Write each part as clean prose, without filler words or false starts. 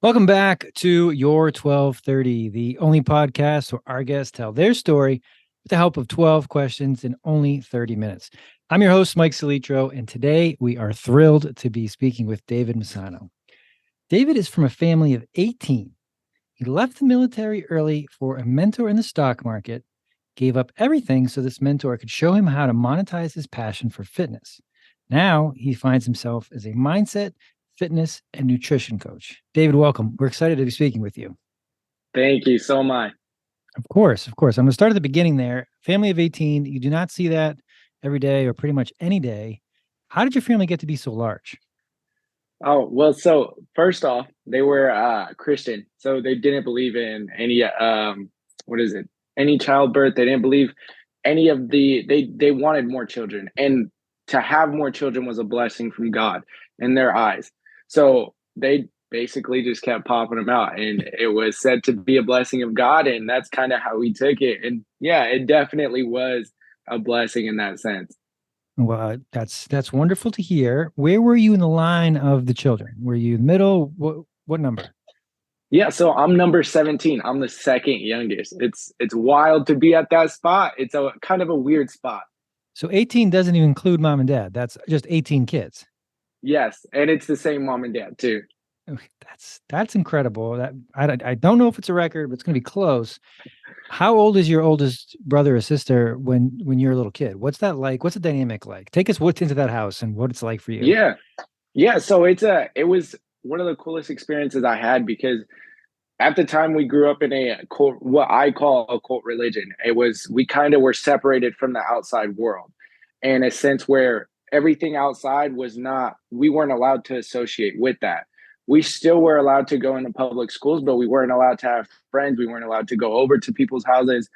Welcome back to Your 1230, the only podcast where our guests tell their story with the help of 12 questions in only 30 minutes. I'm your host, Mike Salitro, and today we are thrilled to be speaking with David Messano. David is from a family of 18. He left the military early for a mentor in the stock market, gave up everything so this mentor could show him how to monetize his passion for fitness. Now he finds himself as a mindset, fitness, and nutrition coach. David, welcome. We're excited to be speaking with you. Thank you so much. Of course, of course. I'm going to start at the beginning there. Family of 18, you do not see that every day or pretty much any day. How did your family get to be so large? Oh, well, so first off, they were Christian. So they didn't believe in any what is it? Any childbirth. They didn't believe any of they wanted more children. And to have more children was a blessing from God in their eyes. So they basically just kept popping them out and it was said to be a blessing of God, and that's kind of how we took it. And yeah, it definitely was a blessing in that sense. Well, that's wonderful to hear. Where were you in the line of the children? Were you middle? What number? Yeah, so I'm number 17. I'm the second youngest. It's wild to be at that spot. It's a kind of a weird spot. So 18 doesn't even include mom and dad. That's just 18 kids. Yes, and it's the same mom and dad too. Okay, that's incredible. That I don't know if it's a record, but it's going to be close. How old is your oldest brother or sister when you're a little kid? What's that like? What's the dynamic like? Take us what's into that house and what it's like for you. Yeah. Yeah, so it was one of the coolest experiences I had because at the time we grew up in a cult, what I call a cult religion. It was we kind of were separated from the outside world in a sense where everything outside was not we weren't allowed to associate with that. We still were allowed to go into public schools, but we weren't allowed to have friends. We weren't allowed to go over to people's houses.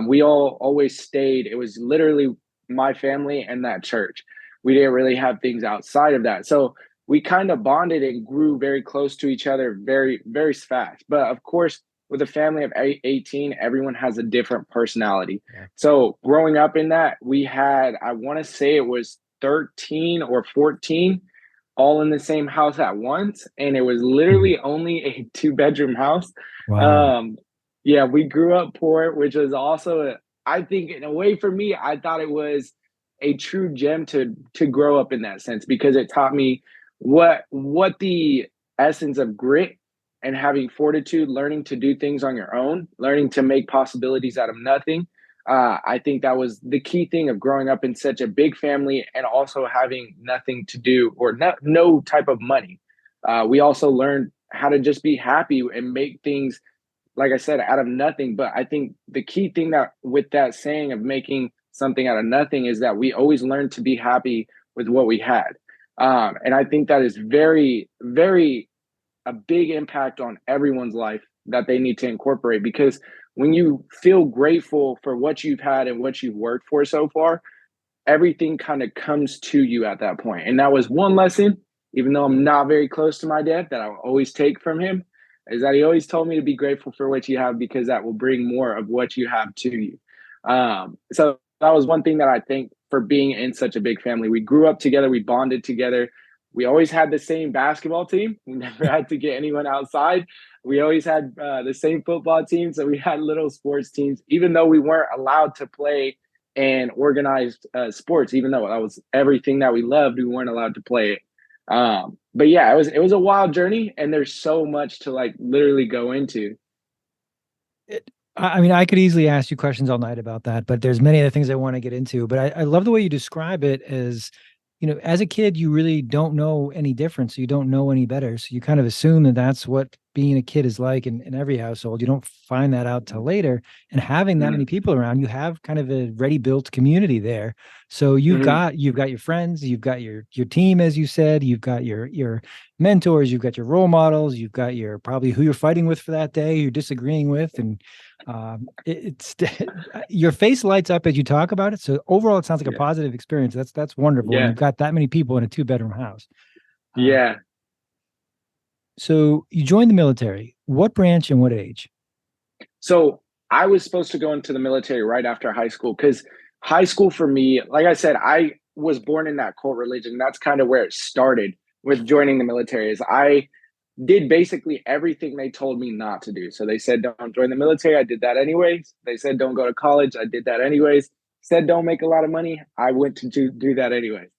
We all always stayed. It was literally my family and that church. We didn't really have things outside of that. So we kind of bonded and grew very close to each other very, very fast. But of course, with a family of 18, everyone has a different personality. Yeah. So growing up in that, we had, I want to say it was 13 or 14 all in the same house at once. And it was Mhm. literally only a two-bedroom house. Wow. Um, yeah, we grew up poor, which was also, I think, in a way for me, I thought it was a true gem to grow up in that sense because it taught me what the essence of grit and having fortitude, learning to do things on your own, learning to make possibilities out of nothing. I think that was the key thing of growing up in such a big family and also having nothing to do or no type of money. We also learned how to just be happy and make things, like I said, out of nothing. But I think the key thing that with that saying of making something out of nothing is that we always learn to be happy with what we had. And I think that is very, very a big impact on everyone's life that they need to incorporate because when you feel grateful for what you've had and what you've worked for so far, everything kind of comes to you at that point. And that was one lesson, even though I'm not very close to my dad, that I will always take from him is that he always told me to be grateful for what you have because that will bring more of what you have to you. So that was one thing that I think for being in such a big family. We grew up together, we bonded together. We always had the same basketball team. We never had to get anyone outside. We always had the same football team. So we had little sports teams, even though we weren't allowed to play and organized sports, even though that was everything that we loved, we weren't allowed to play it. But yeah, it was a wild journey, and there's so much to like literally go into. I mean, I could easily ask you questions all night about that, but there's many other things I want to get into. But I love the way you describe it as, as a kid, you really don't know any difference. You don't know any better. So you kind of assume that that's what being a kid is like in every household. You don't find that out till later. And having that many Mm-hmm. people around, you have kind of a ready built community there. So Mm-hmm. you've got your friends, you've got your team, as you said, you've got your mentors, you've got your role models, you've got your probably who you're fighting with for that day, you're disagreeing with, and it's your face lights up as you talk about it. So overall, it sounds like a Yeah. positive experience. That's wonderful. And Yeah. you've got that many people in a two-bedroom house. Uh, Yeah. so you joined the military. What branch and what age? So I was supposed to go into the military right after high school because high school for me, like I said, I was born in that cult religion. That's kind of where it started with joining the military. Is I did basically everything they told me not to do. So they said, don't join the military. I did that anyways. They said, don't go to college. I did that anyways. Said, don't make a lot of money. I went to do that anyways.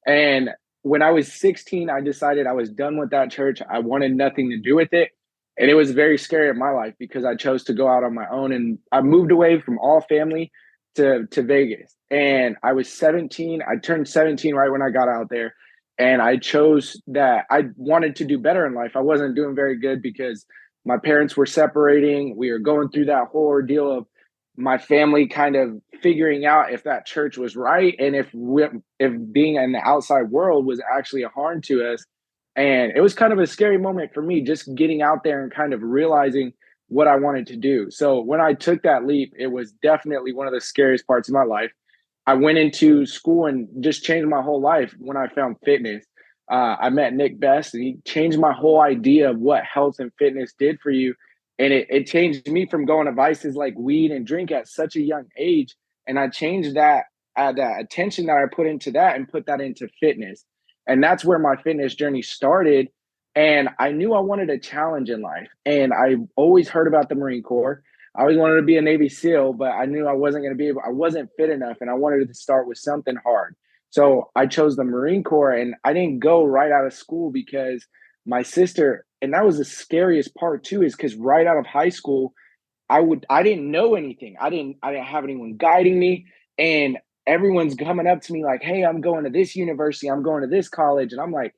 And when I was 16, I decided I was done with that church. I wanted nothing to do with it. And it was very scary in my life because I chose to go out on my own. And I moved away from all family to Vegas. And I was 17. I turned 17 right when I got out there. And I chose that I wanted to do better in life. I wasn't doing very good because my parents were separating. We were going through that whole ordeal of my family kind of figuring out if that church was right and if being in the outside world was actually a harm to us. And it was kind of a scary moment for me just getting out there and kind of realizing what I wanted to do. So when I took that leap, it was definitely one of the scariest parts of my life. I went into school and just changed my whole life when I found fitness. I met Nick Best, and he changed my whole idea of what health and fitness did for you. And it changed me from going to vices like weed and drink at such a young age. And I changed that attention that I put into that and put that into fitness. And that's where my fitness journey started. And I knew I wanted a challenge in life. And I always heard about the Marine Corps. I always wanted to be a Navy SEAL, but I knew I wasn't going to be able, I wasn't fit enough, and I wanted to start with something hard. So I chose the Marine Corps, and I didn't go right out of school because my sister, and that was the scariest part too, is because right out of high school, I didn't know anything. I didn't have anyone guiding me. And everyone's coming up to me like, hey, I'm going to this university, I'm going to this college. And I'm like,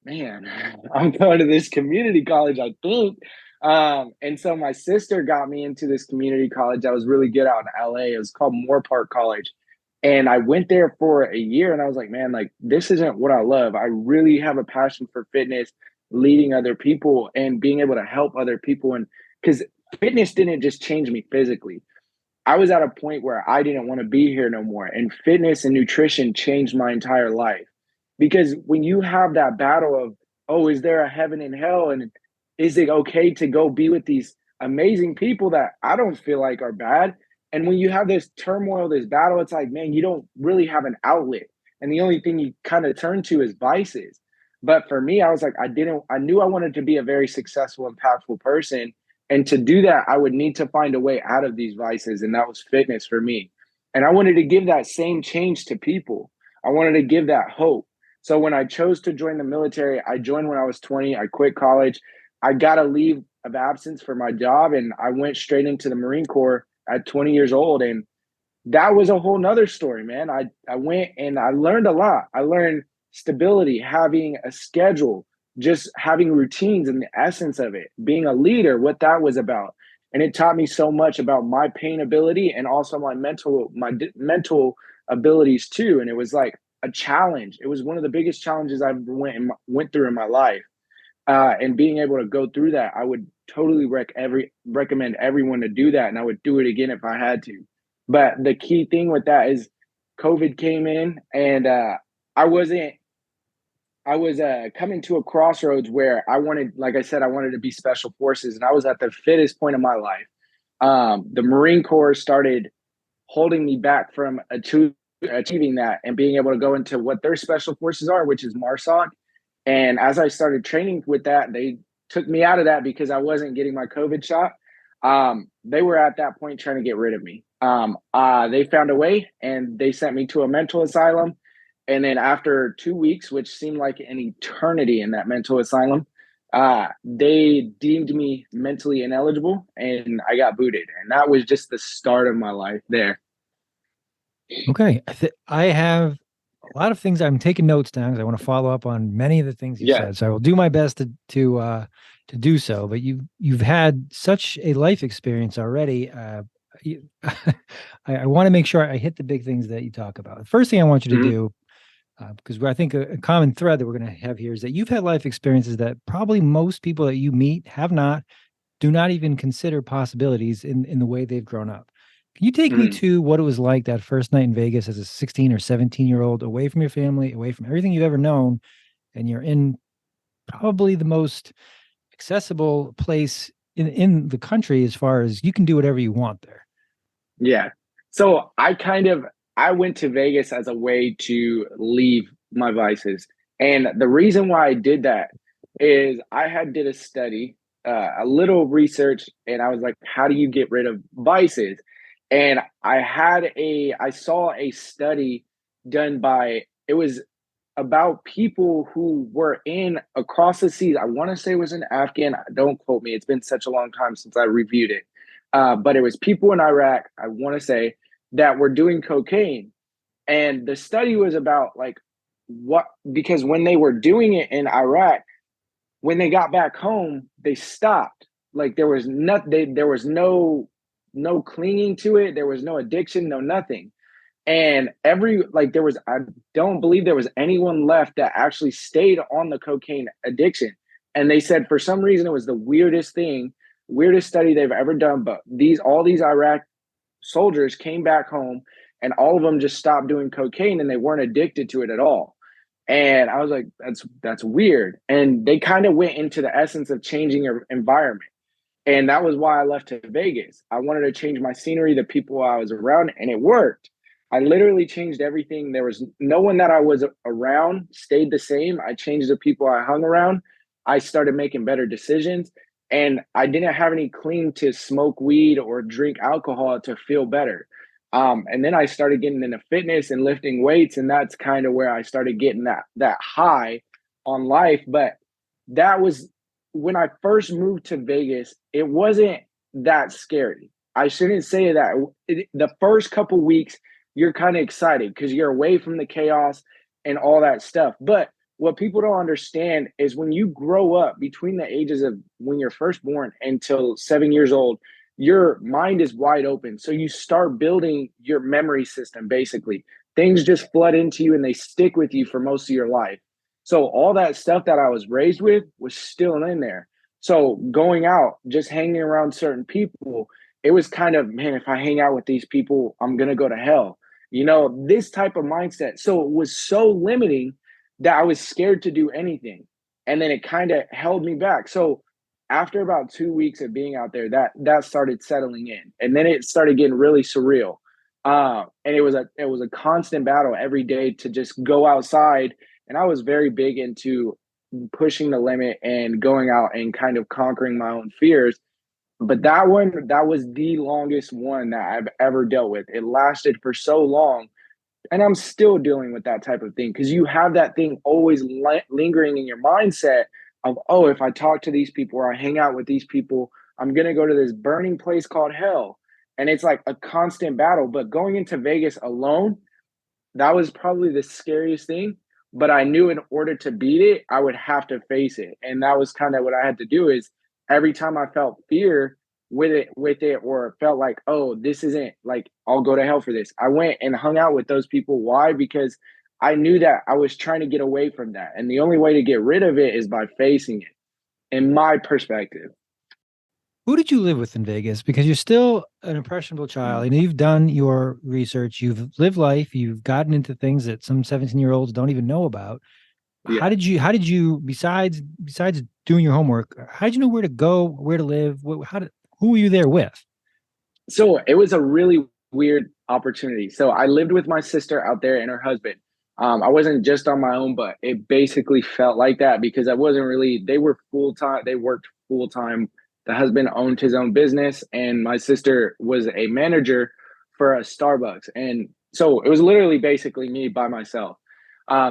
man, I'm going to this community college, I think. And so my sister got me into this community college that was really good out in LA. It was called Moore Park College. And I went there for a year and I was like, man, like this isn't what I love. I really have a passion for fitness, leading other people and being able to help other people. And because fitness didn't just change me physically, I was at a point where I didn't want to be here no more. And fitness and nutrition changed my entire life. Because when you have that battle of, oh, is there a heaven and hell? And is it okay to go be with these amazing people that I don't feel like are bad? And when you have this turmoil, this battle, it's like, man, you don't really have an outlet. And the only thing you kind of turn to is vices. But for me, I was like, I knew I wanted to be a very successful, impactful person. And to do that, I would need to find a way out of these vices. And that was fitness for me. And I wanted to give that same change to people. I wanted to give that hope. So when I chose to join the military, I joined when I was 20. I quit college. I got a leave of absence for my job and I went straight into the Marine Corps at 20 years old. And that was a whole nother story, man. I went and I learned a lot. I learned stability, having a schedule, just having routines and the essence of it, being a leader, what that was about. And it taught me so much about my pain ability and also my mental abilities too. And it was like a challenge. It was one of the biggest challenges I went through in my life. And being able to go through that, I would totally recommend everyone to do that, and I would do it again if I had to. But the key thing with that is COVID came in, and I wasn't. I was coming to a crossroads where I wanted, like I said, I wanted to be special forces, and I was at the fittest point of my life. The Marine Corps started holding me back from achieving that and being able to go into what their special forces are, which is MARSOC. And as I started training with that, they took me out of that because I wasn't getting my COVID shot. They were at that point trying to get rid of me. They found a way and they sent me to a mental asylum. And then after 2 weeks, which seemed like an eternity in that mental asylum, they deemed me mentally ineligible and I got booted. And that was just the start of my life there. Okay. I have a lot of things. I'm taking notes down because I want to follow up on many of the things you Yeah. said. So I will do my best to do so. But you've had such a life experience already. I want to make sure I hit the big things that you talk about. The first thing I want you to Mhm. do, because I think a common thread that we're going to have here is that you've had life experiences that probably most people that you meet have not, do not even consider possibilities in the way they've grown up. Can you take me Mhm. to what it was like that first night in Vegas as a 16 or 17-year-old, away from your family, away from everything you've ever known, and you're in probably the most accessible place in the country as far as you can do whatever you want there? Yeah. So I went to Vegas as a way to leave my vices. And the reason why I did that is I had did a study, a little research, and I was like, how do you get rid of vices? And I saw a study done by, it was about people who were in across the seas. I want to say it was in Afghan. Don't quote me. It's been such a long time since I reviewed it. But it was people in Iraq, I want to say, that were doing cocaine. And the study was about like what, because when they were doing it in Iraq, when they got back home, they stopped. Like there was no clinging to it. There was no addiction, no nothing. And there was, I don't believe there was anyone left that actually stayed on the cocaine addiction. And they said for some reason it was the weirdest thing, weirdest study they've ever done. But all these Iraq soldiers came back home and all of them just stopped doing cocaine and they weren't addicted to it at all. And I was like, that's weird. And they kind of went into the essence of changing your environment. And that was why I left to Vegas. I wanted to change my scenery, the people I was around, and it worked. I literally changed everything. There was no one that I was around stayed the same. I changed the people I hung around. I started making better decisions. And I didn't have any cling to smoke weed or drink alcohol to feel better. And then I started getting into fitness and lifting weights, and that's kind of where I started getting that high on life. But that was when I first moved to Vegas. It wasn't that scary. I shouldn't say that. The first couple weeks, you're kind of excited because you're away from the chaos and all that stuff. But what people don't understand is when you grow up between the ages of when you're first born until 7 years old, your mind is wide open. So you start building your memory system, basically. Things just flood into you and they stick with you for most of your life. So all that stuff that I was raised with was still in there. So going out, just hanging around certain people, it was kind of, man, if I hang out with these people, I'm going to go to hell. This type of mindset. So it was so limiting that I was scared to do anything. And then it kind of held me back. So after about 2 weeks of being out there, that started settling in. And then it started getting really surreal. And it was a constant battle every day to just go outside. And I was very big into pushing the limit and going out and kind of conquering my own fears. But that was the longest one that I've ever dealt with. It lasted for so long, and I'm still dealing with that type of thing because you have that thing always lingering in your mindset of, oh, if I talk to these people or I hang out with these people, I'm going to go to this burning place called hell. And it's like a constant battle. But going into Vegas alone, that was probably the scariest thing. But I knew in order to beat it, I would have to face it. And that was kind of what I had to do is every time I felt fear with it, or felt like, oh, this isn't like I'll go to hell for this. I went and hung out with those people. Why? Because I knew that I was trying to get away from that. And the only way to get rid of it is by facing it, in my perspective. Who did you live with in Vegas? Because you're still an impressionable child. You've done your research, you've lived life, you've gotten into things that some 17-year-olds don't even know about. Yeah. How did you besides doing your homework, how did you know where to go, where to live? Who were you there with? So it was a really weird opportunity. So I lived with my sister out there and her husband. I wasn't just on my own, but it basically felt like that because I wasn't really, they were full time, they worked full time. The husband owned his own business, and my sister was a manager for a Starbucks. And so it was literally basically me by myself.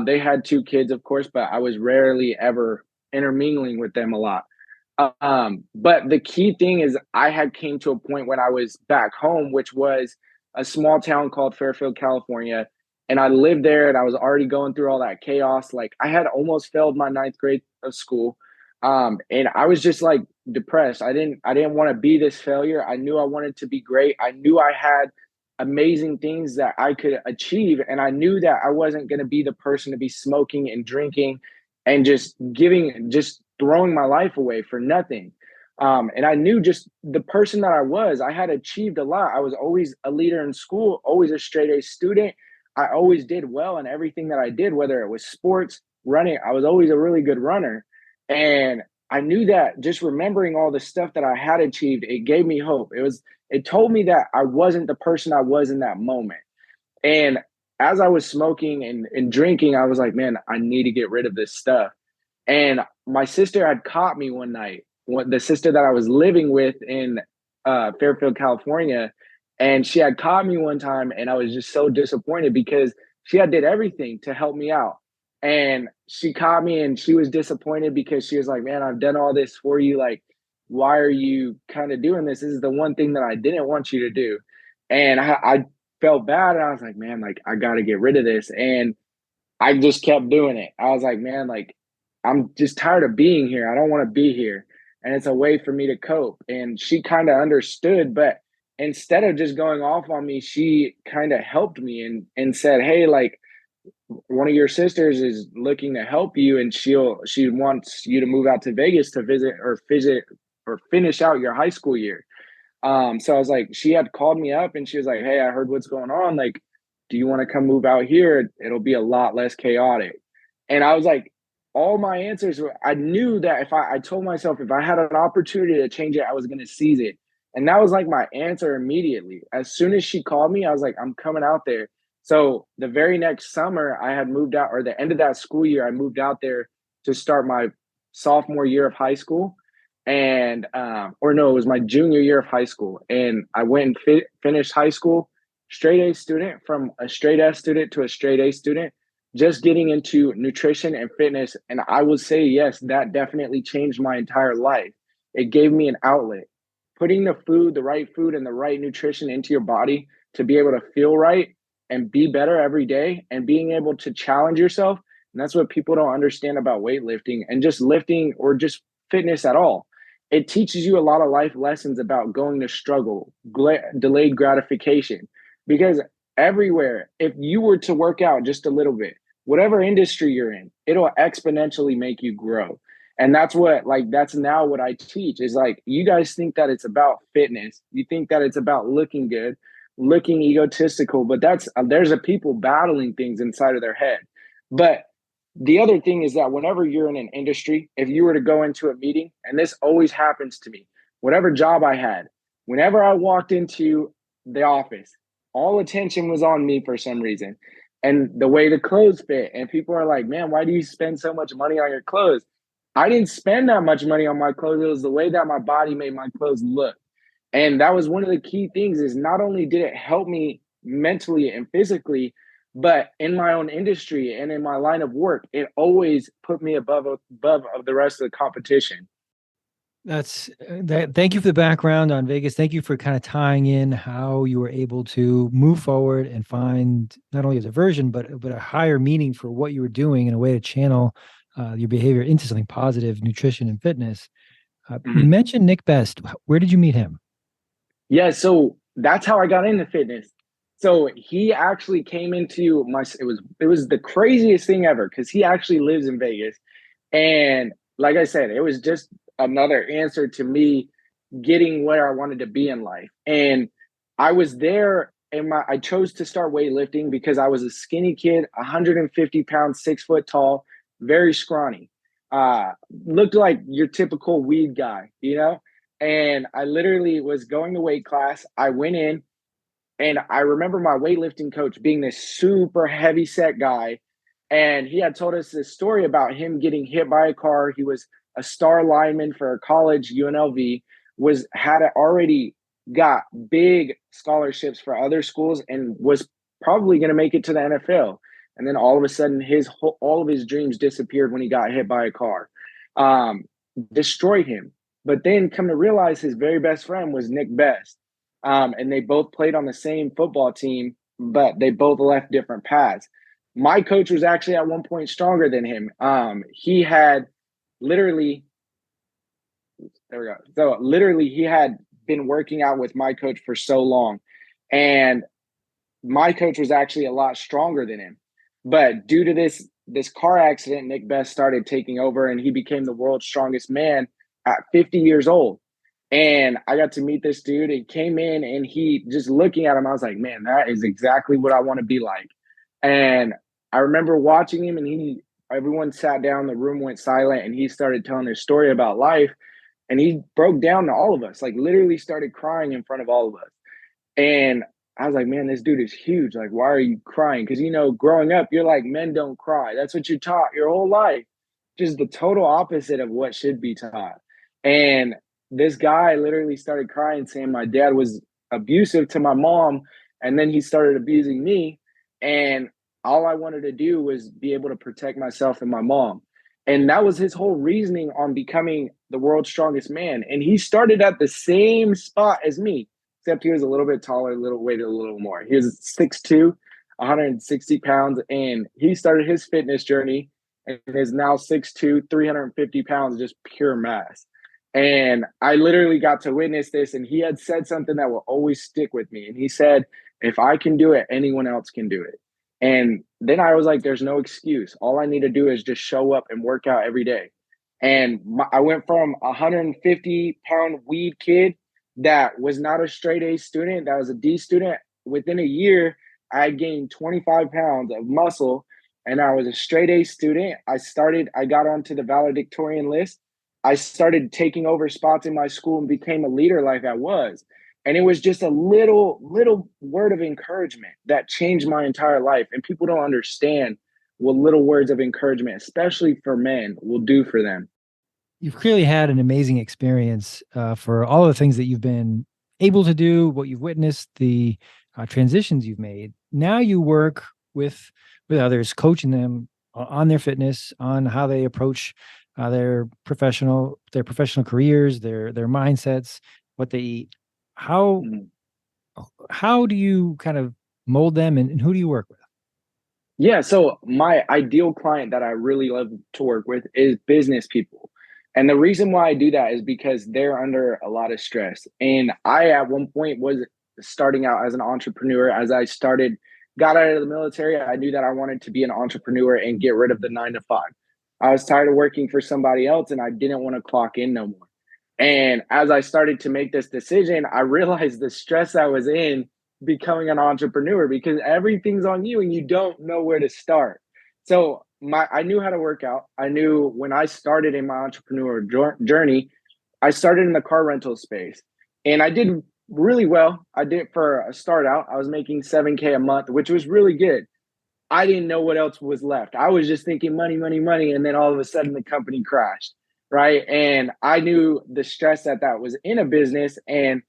They had two kids, of course, but I was rarely ever intermingling with them a lot. But the key thing is I had came to a point when I was back home, which was a small town called Fairfield, California. And I lived there and I was already going through all that chaos. Like I had almost failed my ninth grade of school. And I was just like depressed. I didn't want to be this failure. I knew I wanted to be great. I knew I had amazing things that I could achieve. And I knew that I wasn't going to be the person to be smoking and drinking and just throwing my life away for nothing. And I knew just the person that I was, I had achieved a lot. I was always a leader in school, always a straight A student. I always did well in everything that I did, whether it was sports, running. I was always a really good runner. And I knew that just remembering all the stuff that I had achieved, it gave me hope. It told me that I wasn't the person I was in that moment. And as I was smoking and drinking, I was like, man, I need to get rid of this stuff. And my sister had caught me one night, the sister that I was living with in Fairfield, California. And she had caught me one time, and I was just so disappointed because she had did everything to help me out. And she caught me and she was disappointed because she was like, man, I've done all this for you. Like, why are you kind of doing this? This is the one thing that I didn't want you to do. And I felt bad. And I was like, man, like, I got to get rid of this. And I just kept doing it. I was like, man, like, I'm just tired of being here. I don't want to be here. And it's a way for me to cope. And she kind of understood, but instead of just going off on me, she kind of helped me and said, hey, like, one of your sisters is looking to help you, and she wants you to move out to Vegas to visit or finish out your high school year. So I was like, she had called me up and she was like, hey, I heard what's going on. Like, do you want to come move out here? It'll be a lot less chaotic. And I was like, all my answers were, I knew that if I told myself if I had an opportunity to change it, I was going to seize it. And that was like my answer immediately. As soon as she called me, I was like, I'm coming out there. So the very next summer, I had moved out, or the end of that school year, I moved out there to start my sophomore year of high school. And or no, it was my junior year of high school, and I went and finished high school straight A student, from a straight S student to a straight A student, just getting into nutrition and fitness. And I would say, yes, that definitely changed my entire life. It gave me an outlet. Putting the right food and the right nutrition into your body to be able to feel right and be better every day, and being able to challenge yourself. And that's what people don't understand about weightlifting and just lifting or just fitness at all. It teaches you a lot of life lessons about going to struggle, delayed gratification, because everywhere, if you were to work out just a little bit, whatever industry you're in, it'll exponentially make you grow. And that's now what I teach is like, you guys think that it's about fitness. You think that it's about looking good, looking egotistical, but there's a people battling things inside of their head. But the other thing is that whenever you're in an industry, if you were to go into a meeting, and this always happens to me, whatever job I had, whenever I walked into the office, all attention was on me for some reason. And the way the clothes fit, and people are like, man, why do you spend so much money on your clothes? I didn't spend that much money on my clothes. It was the way that my body made my clothes look. And that was one of the key things, is not only did it help me mentally and physically, but in my own industry and in my line of work, it always put me above of the rest of the competition. That's that. Thank you for the background on Vegas. Thank you for kind of tying in how you were able to move forward and find not only a diversion, but a higher meaning for what you were doing, and a way to channel your behavior into something positive, nutrition and fitness. You Mhm. mentioned Nick Best. Where did you meet him? Yeah, so that's how I got into fitness. So he actually came into my it was the craziest thing ever, because he actually lives in Vegas. And like I said, it was just another answer to me getting where I wanted to be in life. And I was there, and I chose to start weightlifting because I was a skinny kid, 150 pounds, 6 foot tall, very scrawny. Uh Looked like your typical weed guy, you know? And I literally was going to weight class. I went in, and I remember my weightlifting coach being this super heavy set guy. And he had told us this story about him getting hit by a car. He was a star lineman for a college, UNLV, had already got big scholarships for other schools, and was probably going to make it to the NFL. And then all of a sudden, all of his dreams disappeared when he got hit by a car, um, destroyed him. But then come to realize his very best friend was Nick Best, and they both played on the same football team, but they both left different paths. My coach was actually at one point stronger than him. He had literally, there we go. So literally, he had been working out with my coach for so long, and my coach was actually a lot stronger than him. But due to this car accident, Nick Best started taking over, and he became the world's strongest man at 50 years old. And I got to meet this dude. He came in, and he, just looking at him, I was like, man, that is exactly what I want to be like. And I remember watching him, and everyone sat down, the room went silent, and he started telling his story about life. And he broke down to all of us, like literally started crying in front of all of us. And I was like, man, this dude is huge. Like, why are you crying? Because, growing up, you're like, men don't cry. That's what you're taught your whole life. just the total opposite of what should be taught. And this guy literally started crying, saying my dad was abusive to my mom, and then he started abusing me. And all I wanted to do was be able to protect myself and my mom. And that was his whole reasoning on becoming the world's strongest man. And he started at the same spot as me, except he was a little bit taller, a little weighted a little more. He was 6'2", 160 pounds, and he started his fitness journey and is now 6'2", 350 pounds, just pure mass. And I literally got to witness this, and he had said something that will always stick with me. And he said, if I can do it, anyone else can do it. And then I was like, there's no excuse. All I need to do is just show up and work out every day. And I went from a 150-pound weed kid that was not a straight A student, that was a D student. Within a year, I gained 25 pounds of muscle, and I was a straight A student. I got onto the valedictorian list. I started taking over spots in my school and became a leader like I was. And it was just a little word of encouragement that changed my entire life. And people don't understand what little words of encouragement, especially for men, will do for them. You've clearly had an amazing experience for all the things that you've been able to do, what you've witnessed, the transitions you've made. Now you work with others, coaching them on their fitness, on how they approach their professional careers, their mindsets, what they eat. How Mhm. how do you kind of mold them, and who do you work with? Yeah, so my ideal client that I really love to work with is business people. And the reason why I do that is because they're under a lot of stress. And I, at one point, was starting out as an entrepreneur. As I got out of the military, I knew that I wanted to be an entrepreneur and get rid of the 9 to 5. I was tired of working for somebody else, and I didn't want to clock in no more. And as I started to make this decision, I realized the stress I was in becoming an entrepreneur, because everything's on you and you don't know where to start. So I knew how to work out. I knew when I started in my entrepreneur journey, I started in the car rental space, and I did really well. I did, for a start out, I was making 7K a month, which was really good. I didn't know what else was left. I was just thinking money, money, money. And then all of a sudden the company crashed. Right. And I knew the stress that was in a business. And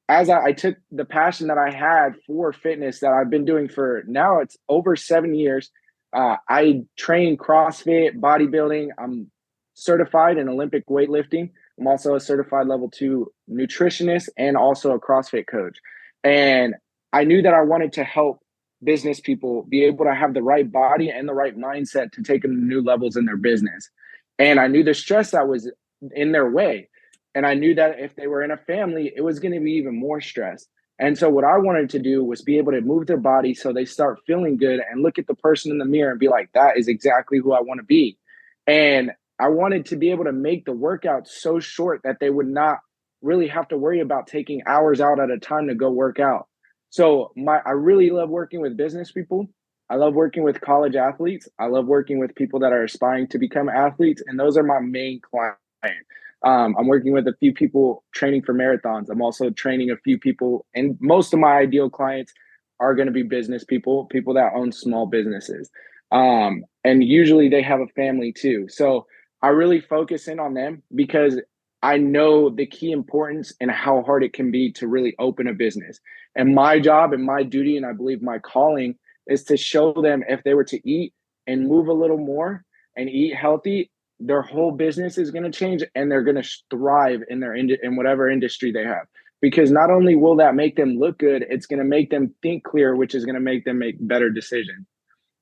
as I took the passion that I had for fitness that I've been doing for now, it's over 7 years. I train CrossFit, bodybuilding. I'm certified in Olympic weightlifting. I'm also a certified level 2 nutritionist and also a CrossFit coach. And I knew that I wanted to help business people be able to have the right body and the right mindset to take them to new levels in their business. And I knew the stress that was in their way. And I knew that if they were in a family, it was going to be even more stress. And so what I wanted to do was be able to move their body so they start feeling good and look at the person in the mirror and be like, that is exactly who I want to be. And I wanted to be able to make the workout so short that they would not really have to worry about taking hours out at a time to go work out. So I really love working with business people. I love working with college athletes. I love working with people that are aspiring to become athletes. And those are my main clients. I'm working with a few people training for marathons. I'm also training a few people, and most of my ideal clients are going to be business people, people that own small businesses. And usually they have a family too. So I really focus in on them because I know the key importance and how hard it can be to really open a business. And my job and my duty, and I believe my calling, is to show them if they were to eat and move a little more and eat healthy, their whole business is going to change and they're going to thrive in in whatever industry they have, because not only will that make them look good, it's going to make them think clear, which is going to make them make better decisions.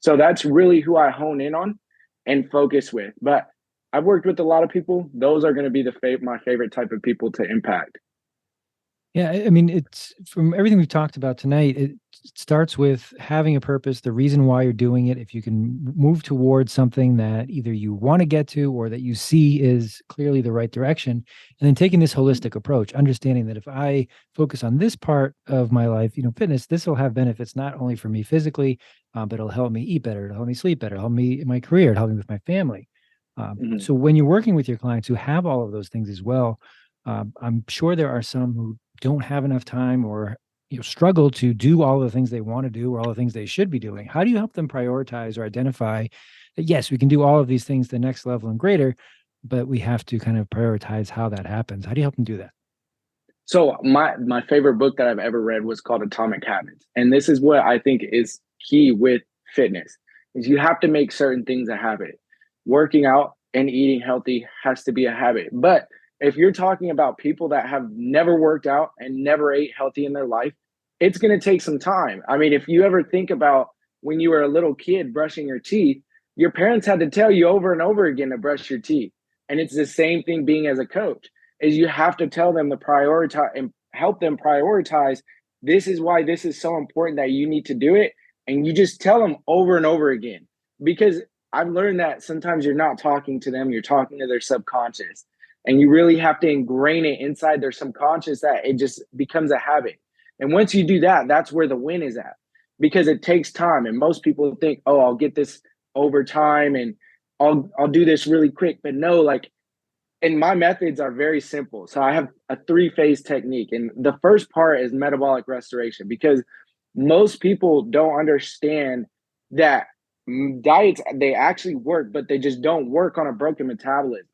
So that's really who I hone in on and focus with. But I've worked with a lot of people. Those are going to be my favorite type of people to impact. Yeah, I mean, it's from everything we've talked about tonight, it starts with having a purpose, the reason why you're doing it. If you can move towards something that either you want to get to or that you see is clearly the right direction, and then taking this holistic approach, understanding that if I focus on this part of my life, fitness, this will have benefits not only for me physically, but it'll help me eat better, it'll help me sleep better, it'll help me in my career, it'll help me with my family. Mhm. So when you're working with your clients who have all of those things as well, I'm sure there are some who don't have enough time or struggle to do all the things they want to do or all the things they should be doing. How do you help them prioritize or identify yes, we can do all of these things the next level and greater, but we have to kind of prioritize how that happens. How do you help them do that? So my favorite book that I've ever read was called Atomic Habits. And this is what I think is key with fitness is you have to make certain things a habit. Working out and eating healthy has to be a habit. But if you're talking about people that have never worked out and never ate healthy in their life, it's going to take some time. I mean, if you ever think about when you were a little kid brushing your teeth, your parents had to tell you over and over again to brush your teeth. And it's the same thing being as a coach is you have to tell them to prioritize and help them prioritize. This is why this is so important that you need to do it. And you just tell them over and over again. Because I've learned that sometimes you're not talking to them, you're talking to their subconscious. And you really have to ingrain it inside their subconscious that it just becomes a habit. And once you do that, that's where the win is at. Because it takes time. And most people think, oh, I'll get this over time and I'll do this really quick. But no, like, and my methods are very simple. So I have a three-phase technique. And the first part is metabolic restoration because most people don't understand that diets, they actually work, but they just don't work on a broken metabolism.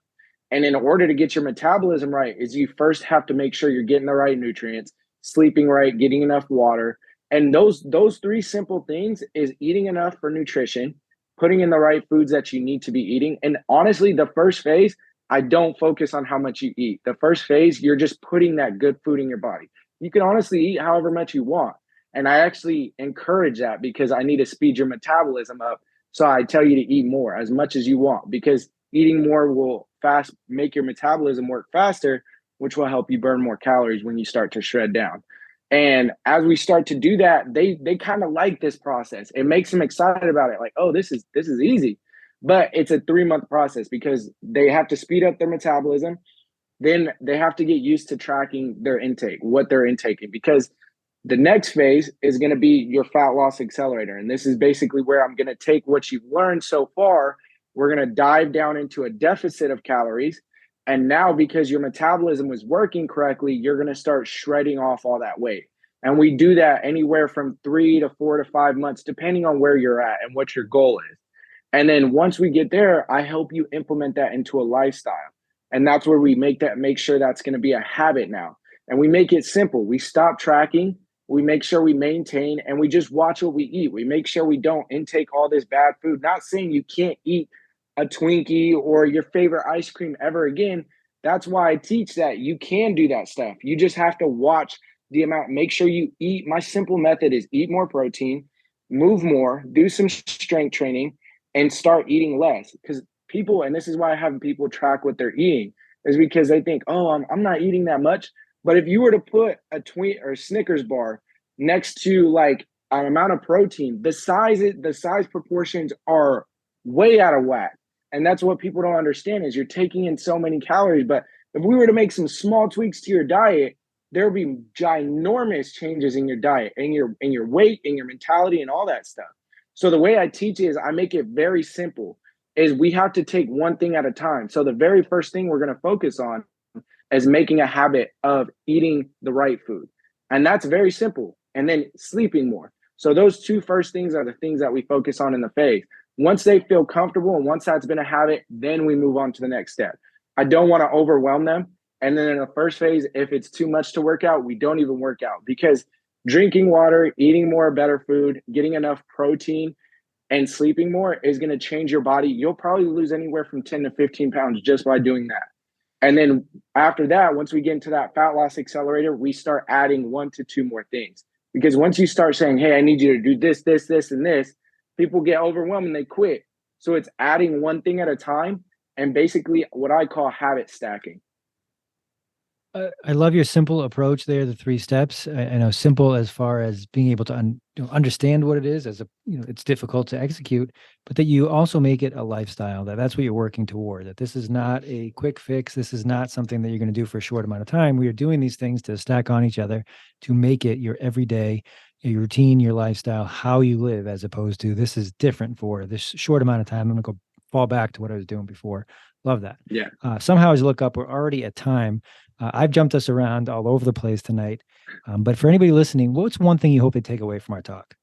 And in order to get your metabolism right, is you first have to make sure you're getting the right nutrients, sleeping right, getting enough water. And those three simple things is eating enough for nutrition, putting in the right foods that you need to be eating. And honestly, the first phase, I don't focus on how much you eat. The first phase, you're just putting that good food in your body. You can honestly eat however much you want. And I actually encourage that because I need to speed your metabolism up. So I tell you to eat more as much as you want because eating more will fast make your metabolism work faster, which will help you burn more calories when you start to shred down. And as we start to do that, they kind of like this process. It makes them excited about it. Like, oh, this is easy. But it's a 3 month process because they have to speed up their metabolism. Then they have to get used to tracking their intake, what they're intaking, because the next phase is going to be your fat loss accelerator. And this is basically where I'm going to take what you've learned so far. We're going to dive down into a deficit of calories. And now, because your metabolism was working correctly, you're going to start shredding off all that weight. And we do that anywhere from 3 to 4 to 5 months, depending on where you're at and what your goal is. And then once we get there, I help you implement that into a lifestyle. And that's where we make sure that's going to be a habit now. And we make it simple. We stop tracking, we make sure we maintain, and we just watch what we eat. We make sure we don't intake all this bad food. Not saying you can't eat a Twinkie or your favorite ice cream ever again. That's why I teach that you can do that stuff. You just have to watch the amount, make sure you eat. My simple method is eat more protein, move more, do some strength training, and start eating less. Because people, and this is why I have people track what they're eating, is because they think, oh, I'm not eating that much. But if you were to put a Tweet or Snickers bar next to like an amount of protein, the size proportions are way out of whack. And that's what people don't understand is you're taking in so many calories. But if we were to make some small tweaks to your diet, there would be ginormous changes in your diet, in your weight, in your mentality, and all that stuff. So the way I teach is I make it very simple. Is we have to take one thing at a time. So the very first thing we're going to focus on is making a habit of eating the right food. And that's very simple. And then sleeping more. So those two first things are the things that we focus on in the phase. Once they feel comfortable and once that's been a habit, then we move on to the next step. I don't want to overwhelm them. And then in the first phase, if it's too much to work out, we don't even work out because drinking water, eating more better food, getting enough protein, and sleeping more is going to change your body. You'll probably lose anywhere from 10 to 15 pounds just by doing that. And then after that, once we get into that fat loss accelerator, we start adding 1 to 2 more things. Because once you start saying, hey, I need you to do this, this, this, and this, people get overwhelmed and they quit. So it's adding one thing at a time and basically what I call habit stacking. I love your simple approach there, the three steps. I know simple as far as being able to understand what it is as a, it's difficult to execute, but that you also make it a lifestyle, that's what you're working toward, that this is not a quick fix. This is not something that you're going to do for a short amount of time. We are doing these things to stack on each other to make it your everyday, your routine, your lifestyle, how you live, as opposed to this is different for this short amount of time. I'm going to go fall back to what I was doing before. Love that. Yeah. Somehow as you look up, we're already at time. I've jumped us around all over the place tonight. But for anybody listening, what's one thing you hope they take away from our talk?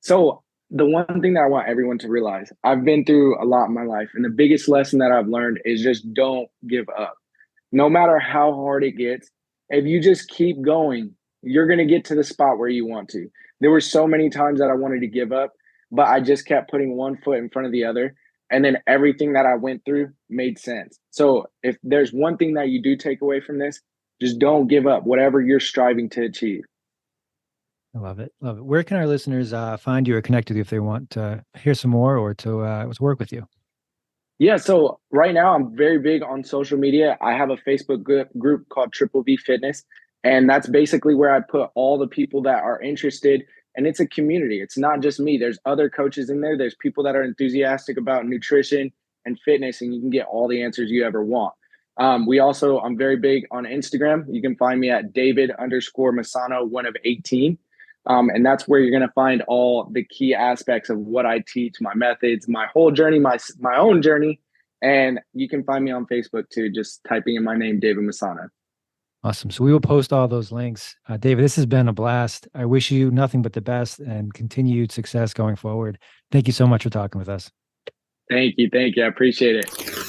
So the one thing that I want everyone to realize, I've been through a lot in my life, and the biggest lesson that I've learned is just don't give up. No matter how hard it gets, if you just keep going, you're going to get to the spot where you want to. There were so many times that I wanted to give up, but I just kept putting one foot in front of the other. And then everything that I went through made sense. So if there's one thing that you do take away from this, just don't give up, whatever you're striving to achieve. I love it. Love it. Where can our listeners find you or connect with you if they want to hear some more or to work with you? Yeah, so right now I'm very big on social media. I have a Facebook group called Triple V Fitness, and that's basically where I put all the people that are interested. And it's a community. It's not just me. There's other coaches in there. There's people that are enthusiastic about nutrition and fitness, and you can get all the answers you ever want. I'm very big on Instagram. You can find me at David_Messano, one of 18. And that's where you're going to find all the key aspects of what I teach, my methods, my whole journey, my own journey. And you can find me on Facebook too, just typing in my name, David Messana. Awesome. So we will post all those links. David, this has been a blast. I wish you nothing but the best and continued success going forward. Thank you so much for talking with us. Thank you. Thank you. I appreciate it.